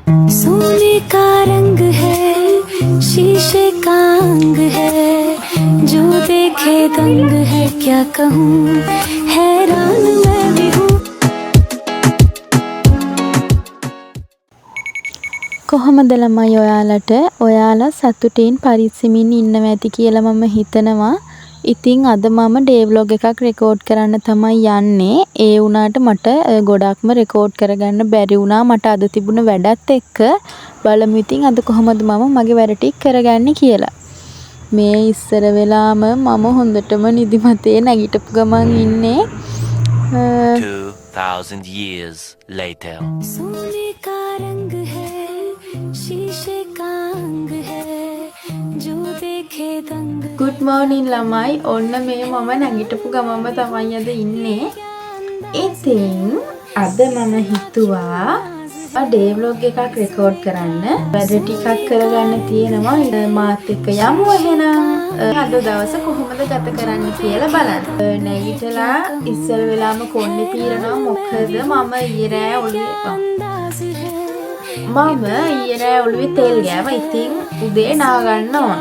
सोने का रंग है शीशे का अंग है जो देखे दंग है क्या कहूँ हैरान मैं भी हूँ කොහොමද ළමයි ඔයාලට ඔයාලා සතුටින් පරිස්සමින් ඉන්නවා ඇති කියලා මම හිතනවා. ඉතින් අද මම ඩේ ව්ලොග් එකක් රෙකෝඩ් කරන්න තමයි යන්නේ. ඒ වුණාට මට ගොඩක්ම රෙකෝඩ් කරගන්න බැරි වුණා. මට අද තිබුණ වැඩත් එක්ක බලමු ඉතින් අද කොහොමද මම මගේ වැඩ ටික කරගන්නේ කියලා. මේ ඉස්සර වෙලාම මම හොඳටම නිදිමතේ නැගිටපු ගමන් ඉන්නේ. 2000 years later. सोने का रंग है शीशे का अंग है जो देखे दंग good morning ළමයි. ඔන්න මේ මම නැගිටපු ගමන්ම තමයි අද ඉන්නේ. ඉතින් අද මම හිතුවා ඩේ ව්ලොග් එකක් රෙකෝඩ් කරන්න. වැඩ ටිකක් කරගන්න තියෙනවා. මාත් එක්ක යමු එහෙනම්. අද දවස කොහොමද ගත කරන්න කියලා බලන්න. නැගිටලා ඉස්සර වෙලාම කොණ්ඩේ පීරනවා. මොකද මම ඊයේ රෑ ඔළුවේ තෙල් ගෑවා. ඉතින් උදේ නා ගන්න ඕන.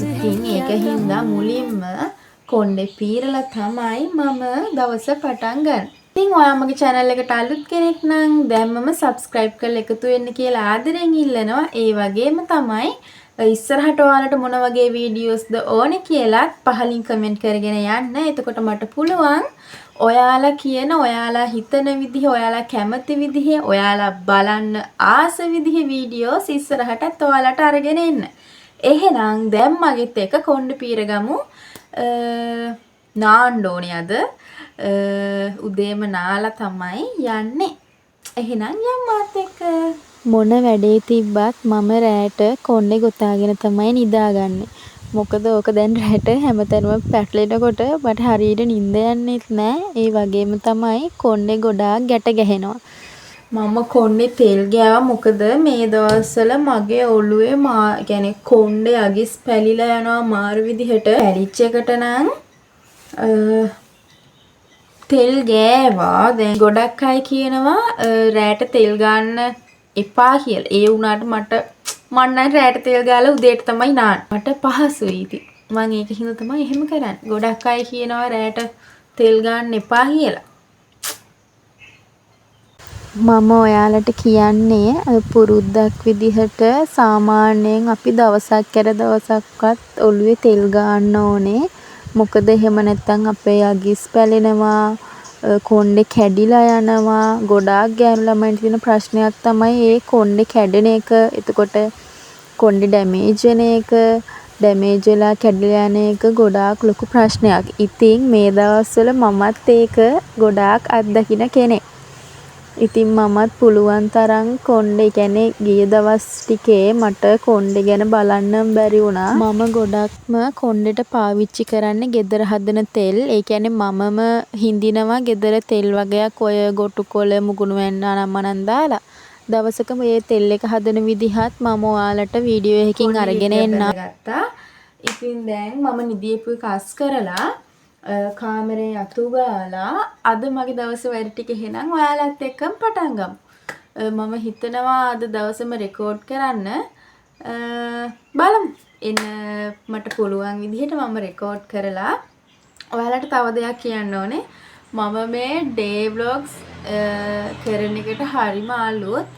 ඉතින් ඒක හින්දා මුලින්ම කොණ්ඩේ පීරලා තමයි මම දවස පටන් ගන්න. ඉතින් ඔයා මගේ channel එකට අලුත් කෙනෙක් නම් දැම්මම subscribe කරලා එකතු වෙන්න කියලා ආදරෙන් ඉල්ලනවා. ඒ වගේම තමයි ඉස්සරහට ඔයාලට මොන වගේ වීඩියෝස්ද ඕනේ කියලාත් පහලින් කමෙන්ට් කරගෙන යන්න. එතකොට මට පුළුවන් ඔයාලා කියන, ඔයාලා හිතන විදිහ, ඔයාලා කැමති විදිහ, ඔයාලා බලන්න ආස විදිහ වීඩියෝස් ඉස්සරහටත් ඔයාලට අරගෙන එන්න. එහෙනම් දැන් මගෙත් එක කොණ්ඩේ පීරගමු. නාන්න ඕනේ අද. උදේම නාලා තමයි යන්නේ. එහෙනම් යම් මාත් එක්ක. මොන වැඩේ තිබ්බත් මම රැට කොණ්ඩේ ගොතාගෙන තමයි නිදාගන්නේ. මොකද ඕක දැන් රැට හැමතැනම පැටලෙනකොට මට හරියට නිින්ද යන්නේත් නෑ. ඒ වගේම තමයි කොණ්ඩේ ගොඩාක් ගැට ගැහෙනවා. මම කොණ්ඩේ තෙල් ගෑවා. මොකද මේ දවස්වල මගේ ඔළුවේ يعني කොණ්ඩේ අගිස් පැලිලා යනවා මාරු විදිහට. පැලිච් එකට නම් තෙල් ගෑවා. දැන් ගොඩක් අය කියනවා රැට තෙල් ගන්න එපා කියලා. ඒ වුණාට මම නම් රැට තෙල් ගාලා උදේට තමයි නාන්නේ. මට පහසුයි ඉතින්. මම ඒක හින්දා තමයි එහෙම කරන්නේ. ගොඩක් අය කියනවා රැට තෙල් ගන්න එපා කියලා. මම ඔයාලට කියන්නේ පුරුද්දක් විදිහට සාමාන්‍යයෙන් අපි දවසක් කර දවසක්වත් ඔළුවේ තෙල් ගන්න ඕනේ. මොකද එහෙම නැත්නම් අපේ අගිස් පැලෙනවා, කොණ්ඩේ කැඩිලා යනවා. ගොඩාක් ගෑනු ළමයින්ට තියෙන ප්‍රශ්නයක් තමයි ඒ කොණ්ඩේ කැඩෙන එක. එතකොට කොණ්ඩේ ඩැමේජ් වෙන එක, ඩැමේජ් වෙලා කැඩිලා යන එක ගොඩාක් ලොකු ප්‍රශ්නයක්. ඉතින් මේ දවස්වල මමත් ඒක ගොඩාක් අත්දකින කෙනෙක්. ඉතින් මමත් පුළුවන් තරම් කොණ්ඩේ කියන්නේ ගිය දවස් ටිකේ මට කොණ්ඩේ ගැන බලන්නම් බැරි වුණා. මම ගොඩක්ම කොණ්ඩේට පාවිච්චි කරන්නේ ගෙදර හදන තෙල්. ඒ කියන්නේ මමම හිඳිනවා ගෙදර තෙල් වගේක් ඔය ගොටුකොළ මුගුණු වෙන්න අනම්මනම් දාලා. දවසක මේ තෙල් එක හදන විදිහත් මම ඔයාලට වීඩියෝ එකකින් අරගෙන එන්නම්. ඉතින් දැන් මම නිදියපු එක අස් කරලා කාමරේ අතු ගාලා අද මගේ දවසේ වැඩ ටික එහෙනම් ඔයාලත් එක්කම පටන් ගමු. මම හිතනවා අද දවසේම රෙකෝඩ් කරන්න. බලමු. මට පුළුවන් විදිහට මම රෙකෝඩ් කරලා ඔයාලට තව දෙයක් කියන්න ඕනේ. මම මේ ඩේ ව්ලොග්ස් කරන එකට හරිම අලුත්.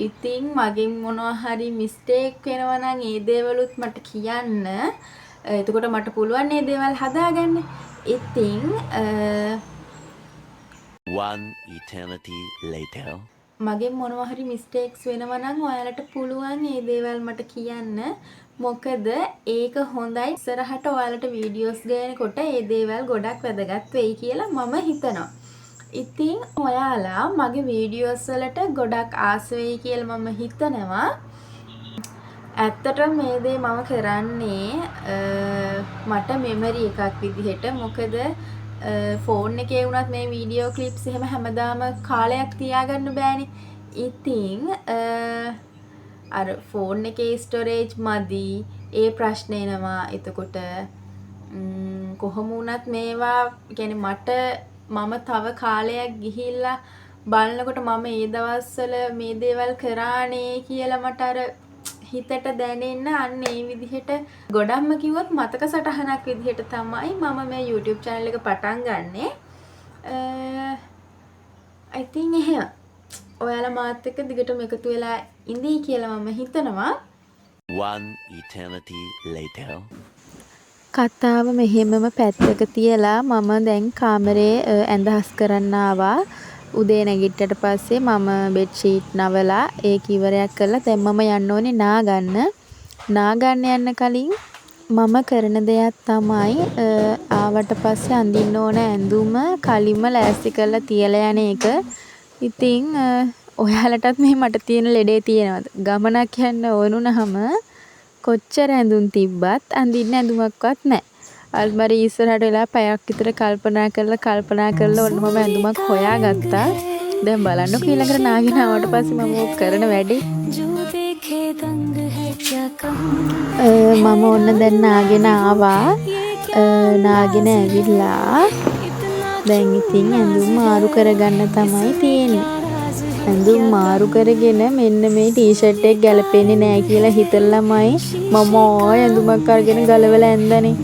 ඉතින් මගෙන් මොනවා හරි මිස්ටේක් වෙනවා නම් ඒ දේවලුත් මට කියන්න. එතකොට මට පුළුවන් මේ දේවල් හදාගන්න. ඉතින් One eternity later. මගෙන් මොනවා හරි මිස්ටේක්ස් වෙනවා නම් ඔයාලට පුළුවන් මේ දේවල් මට කියන්න. මොකද ඒක හොඳයි. ඉස්සරහට ඔයාලට වීඩියෝස් ගේනකොට මේ දේවල් ගොඩක් වැදගත් වෙයි කියලා මම හිතනවා. ඉතින් ඔයාලා මගේ වීඩියෝස් වලට ගොඩක් ආස වෙයි කියලා මම හිතනවා. ඇත්තටම මේ දේ මම කරන්නේ මට මෙමරි එකක් විදිහට. මොකද ෆෝන් එකේ වුණත් මේ වීඩියෝ ක්ලිප්ස් එහෙම හැමදාම කාලයක් තියාගන්න බෑනේ. ඉතින් අර ෆෝන් එකේ ස්ටෝරේජ් මදි. ඒ ප්‍රශ්න එනවා. එතකොට කොහොම වුණත් මේවා يعني මම තව කාලයක් ගිහිල්ලා බලනකොට මම ඒ දවස්වල මේ දේවල් කරානේ කියලා මට අර හිතට දැනෙන්න අන්න ඒ විදිහට ගොඩක්ම කිව්වොත් මතක සටහනක් විදිහට තමයි මම මේ YouTube channel එක පටන් ගන්නෙ. I think එහෙම. ඔයාලා මාත් එක්ක දිගටම එකතු වෙලා ඉඳී කියලා මම හිතනවා. One eternity later. කතාව මෙහෙමම පැත්තක තියලා මම දැන් කාමරේ ඇඳ හස් කරන්න ආවා. උදේ නැගිට්ටට පස්සේ මම බෙඩ් ෂීට් නවලා ඒක ඉවරයක් කරලා දැන් මම යන්න ඕනේ නාගන්න. නාගන්න යන්න කලින් මම කරන දෙයක් තමයි ආවට පස්සේ අඳින්න ඕන ඇඳුම කලින්ම ලෑස්ති කරලා තියලා යන එක. ඉතින් ඔයාලටත් මේ මට තියෙන ලෙඩේ තියෙනවද? ගමනක් යන්න ඕනුනහම කොච්චර ඇඳුම් තිබ්බත් අඳින්න ඇඳුමක්වත් නැහැ. අල්මාරි ඉස්සරහට වෙලා පැයක් විතර කල්පනා කරලා ඔන්න මම ඇඳුමක් හොයාගත්තා. දැන් බලන්නකො ඊළඟට නාගෙන ආවට පස්සේ මම ඕක කරන වැඩේ. මම ඔන්න දැන් නාගෙන ආවා. නාගෙන ඇවිල්ලා දැන් ඉතින් ඇඳුම් මාරු කරගන්න තමයි තියෙන්නේ. ඇඳුම් මාරු කරගෙන මෙන්න මේ ටී-ෂර්ට් එක ගැලපෙන්නේ නැහැ කියලා හිතලාමයි මම ඇඳුමක් අරගෙන ගලවලා ඇඳනේ.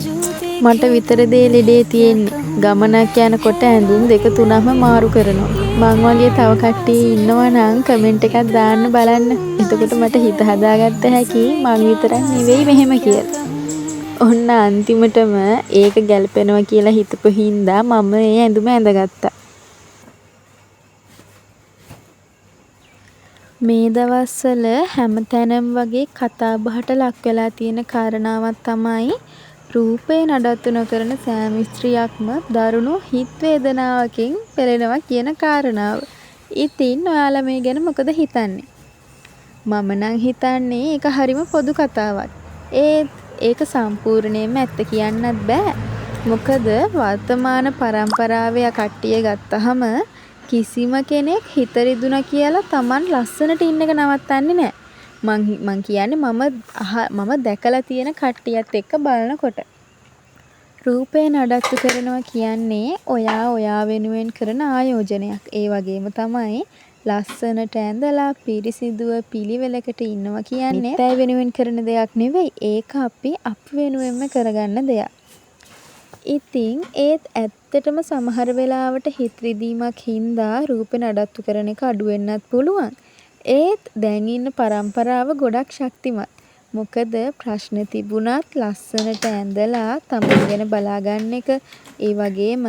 මට විතරද ලෙඩේ තියෙන්නේ. ගමනක් යනකොට ඇඳුම් 2-3ම මාරු කරනවා. මං වගේ තව කට්ටිය ඉන්නවා නම් කමෙන්ට් එකක් දාන්න බලන්න. එතකොට මට හිත හදාගත්ත හැකි මං විතරක් නෙවෙයි මෙහෙම කියලා. ඔන්න අන්තිමටම ඒක ගැලපෙනවා කියලා හිතපු හින්දා මම ඒ ඇඳුම ඇඳගත්තා. මේ දවස්වල හැමතැනම වගේ කතා බහට ලක් වෙලා තියෙන කාරණාවක් තමයි රූපේ නඩත්තු නොකරන සෑම ස්ත්‍රියක්ම දරුණු හිත වේදනාවකින් පෙළෙනවා කියන කාරණාව. ඉතින් ඔයාලා මේ ගැන මොකද හිතන්නේ? මම නම් හිතන්නේ ඒක හරිම පොදු කතාවක්. ඒක සම්පූර්ණයෙන්ම ඇත්ත කියන්නත් බෑ. මොකද වර්තමාන පරම්පරාවේ කට්ටිය ගත්තහම කිසිම කෙනෙක් හිත රිදුනා කියලා Taman ලස්සනට ඉන්න එක නවත්තන්නේ නැහැ. මං කියන්නේ මම දැකලා තියෙන කට්ටියත් එක්ක බලනකොට රූපේ නඩත්තු කරනවා කියන්නේ ඔයා වෙනුවෙන් කරන ආයෝජනයක්. ඒ වගේම තමයි ලස්සනට ඇඳලා පිරිසිදුව පිළිවෙලකට ඉන්නවා කියන්නේ තේ වෙනුවෙන් කරන දෙයක් නෙවෙයි. ඒක අපි වෙනුවෙන්ම කරගන්න දෙයක්. ඉතින් ඒත් ඇත්තටම සමහර වෙලාවට හිත රිදීමක් හින්දා රූපේ නඩත්තු කරන එක අඩු වෙන්නත් පුළුවන්. ඒත් දැන් ඉන්න පරම්පරාව ගොඩක් ශක්තිමත්. මොකද ප්‍රශ්න තිබුණත් ලස්සනට ඇඳලා තමන් ගැන බලාගන්න එක ඒ වගේම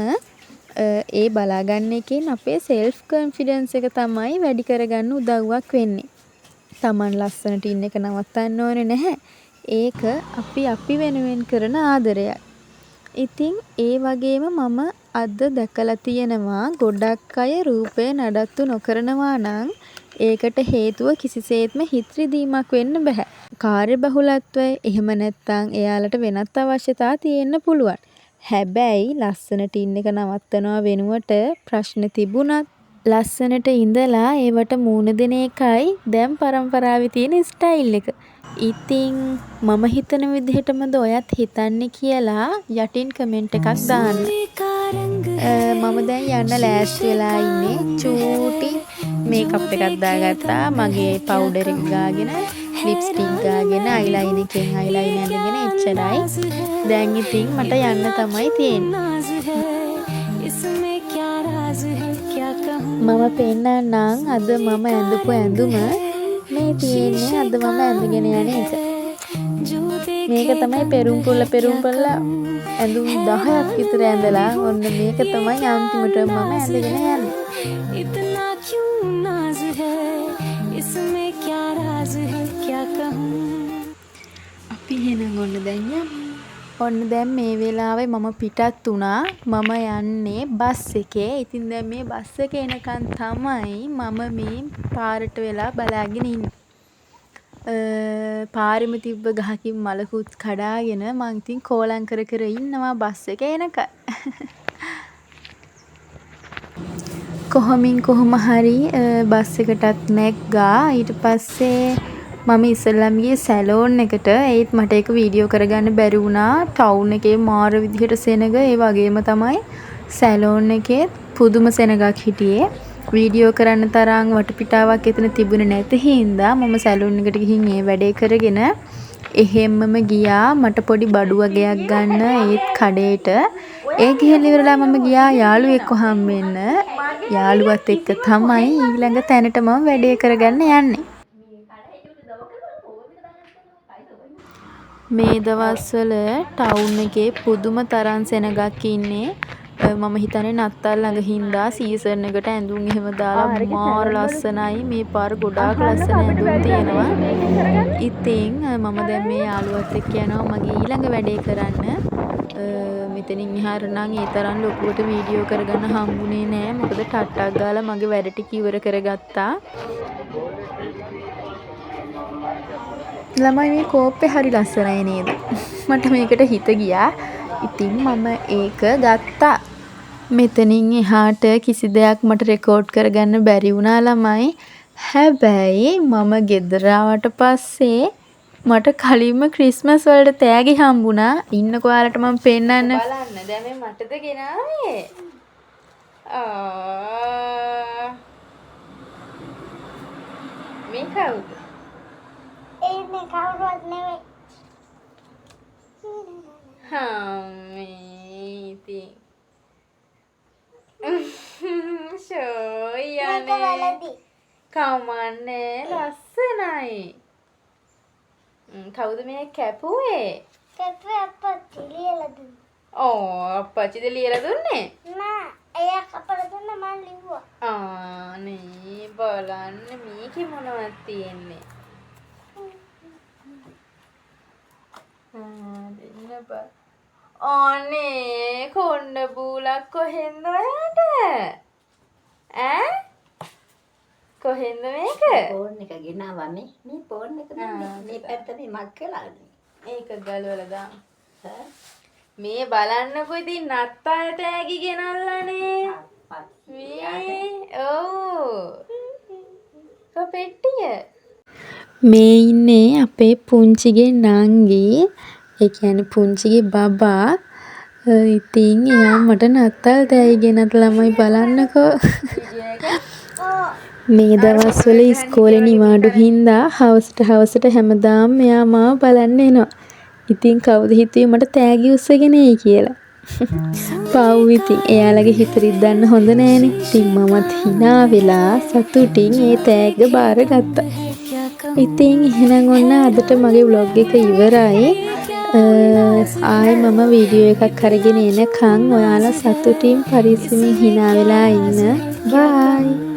ඒ බලාගන්න එකෙන් අපේ සෙල්ෆ් කොන්ෆිඩන්ස් එක තමයි වැඩි කරගන්න උදව්වක් වෙන්නේ. තමන් ලස්සනට ඉන්න එක නවත්තන්න ඕනේ නැහැ. ඒක අපි වෙනුවෙන් කරන ආදරයක්. ඉතින් ඒ වගේම මම අද දැකලා තියෙනවා ගොඩක් අය රූපේ නඩත්තු නොකරනවා නම් ඒකට හේතුව කිසිසේත්ම හිත රිදීමක් වෙන්න බෑ. කාර්යබහුලත්වය එහෙම නැත්නම් එයාලට වෙනත් අවශ්‍යතා තියෙන්න පුළුවන්. හැබැයි ලස්සනට ඉන්න එක නවත්තනවා වෙනුවට ප්‍රශ්න තිබුණත් ලස්සනට ඉඳලා ඒවට මූණ දෙන එකයි දැන් පරම්පරාවේ තියෙන ස්ටයිල් එක. ඉතින් මම හිතන විදිහටමද ඔයත් හිතන්නේ කියලා යටින් කමෙන්ට් එකක් දාන්න. මම දැන් යන්න ලෑස්ති වෙලා ඉන්නේ. චූටි මේකප් එකක් දාගත්තා. මගේ පවුඩර් එක ගාගෙන, ලිප්ස්ටික් ගාගෙන, අයිලයිනර් එකෙන් අයිලයිනර් ඇඳගෙන එච්චරයි. දැන් ඉතින් මට යන්න තමයි තියෙන්නේ. මම පෙන්නන්නම් අද මම ඇඳපු ඇඳුම. මේ තියෙන්නේ අද මම ඇඳගෙන යන එක. මේක තමයි පෙරුම් පුල්ල ඇඳුම් 10ක් විතර ඇඳලා ඔන්න මේක තමයි අන්තිමට මම ඇඳගෙන යන්නේ. අපි එහෙනම් ඔන්න දැන් යමු. ඔන්න දැන් මේ වෙලාවේ මම පිටත් වුණා. මම යන්නේ බස් එකේ. ඉතින් දැන් මේ බස් එක එනකන් තමයි මම මේ පාරට වෙලා බලාගෙන ඉන්නේ. පාරෙම තිබ්බ ගහකින් මලකුත් කඩාගෙන මං ඉතින් කෝලම් කර ඉන්නවා බස් එක එනකන්. කොහොම හරි බස් එකටත් නැග්ගා. ඊට පස්සේ මම ඉස්සෙල්ලාම ගියේ සැලෝන් එකට. ඒත් මට ඒක වීඩියෝ කරගන්න බැරි වුණා. ටවුන් එකේ මාර විදිහට සෙනග. ඒ වගේම තමයි සැලෝන් එකේ පුදුම සෙනගක් හිටියේ. වීඩියෝ කරන්න තරම් වටපිටාවක් එතන තිබුණේ නැති හින්දා මම සැලූන් එකට ගිහින් ඒ වැඩේ කරගෙන එහෙම්මම ගියා මට පොඩි බඩු වගයක් ගන්න ඒත් කඩේට. ඒ ගිහින් ඉවරලා මම ගියා යාළුවෙක්ව හම්බෙන්න. යාළුවත් එක්ක තමයි ඊළඟ තැනට මම වැඩේ කරගන්න යන්නේ. මේ දවස්වල ටවුන් එකේ පුදුම තරම් සෙනගක් ඉන්නේ. මම හිතන්නේ නත්තල් ළඟ හින්දා සීසන් එකට ඇඳුම් එහෙම දාලා මාර ලස්සනයි. මේ පාර ගොඩාක් ලස්සන ඇඳුම් තියෙනවා. ඉතින් මම දැන් මේ යාළුවත් එක්ක යනවා මගේ ඊළඟ වැඩේ කරන්න. මෙතනින් එහාට නම් ඒ තරම් ලොකුවට වීඩියෝ කරගන්න හම්බුනේ නෑ. මොකද ටට්ටක් ගාලා මගේ වැඩ ටික ඉවර කරගත්තා. ළමයි මේ කෝප්පේ හරි ලස්සනයි නේද? මට මේකට හිත ගියා. ඉතින් මම ඒක ගත්තා. මෙතනින් එහාට කිසි දෙයක් මට රෙකෝඩ් කරගන්න බැරි වුණා ළමයි. හැබැයි මම ගෙදර ආවට පස්සේ මට කලින්ම ක්‍රිස්මස් වලට තෑගි හම්බුණා. ඉන්නකෝ ඔයාලට මම පෙන්නන්න. බලන්න දැන් මේ මටද ගෙනාවේ. මේ කවුද? මේ කවුරුවත් නෙවෙයි. මේ ඉතින් ෂෝයනේ කමන්නේ ලස්සනයි. කවුද මේ කැපුවේ? කැපුවේ අප්පච්චි ලියලා දුන්නා. අප්පච්චිද ලියලා දුන්නේ? නෑ එයා අපට දුන්න මම ලිව්වා. නේ බලන්න මේකේ මොනවද තියෙන්නේ? දෙන්න බා. අනේ කොණ්ඩ බූලක් කොහෙන්ද ඔයාට? කොහෙන්ද මේක? ෆෝන් එක ගෙනාවනේ. මේ ෆෝන් එක මේ පැත්ත මේ මක් කළානේ. ඒක ගලවලා දාන්න. මේ බලන්නකෝ ඉතින් නත්තල් තෑගි ගෙනල්ලානේ. පෙට්ටිය. මේ ඉන්නේ අපේ පුංචිගේ නංගි. ඒ කියන්නේ පුංචිගේ බබා. ඉතින් එයා මට නත්තල් තෑගි ගෙනත් ළමයි බලන්නකෝ. මේ දවස්වල ඉස්කෝලේ නිවාඩු හින්දා හවසට හැමදාම මෙයා මාව බලන්න එනවා. ඉතින් කවුද හිතුවේ මට තෑගි උස්සගෙන එයි කියලා. පව් ඉතින් එයාලගේ හිත රිද්දන්න හොඳ නෑනේ. ඉතින් මමත් hina වෙලා සතුටින් ඒ තෑග්ග බාරගත්තා. ඉතින් එහෙනම් ඔන්න අදට මගේ vlog එක ඉවරයි. ආයෙ මම වීඩියෝ එකක් අරගෙන එනකන් ඔයාලා සතුටින් පරිස්සමින් hina වෙලා ඉන්න. බයි.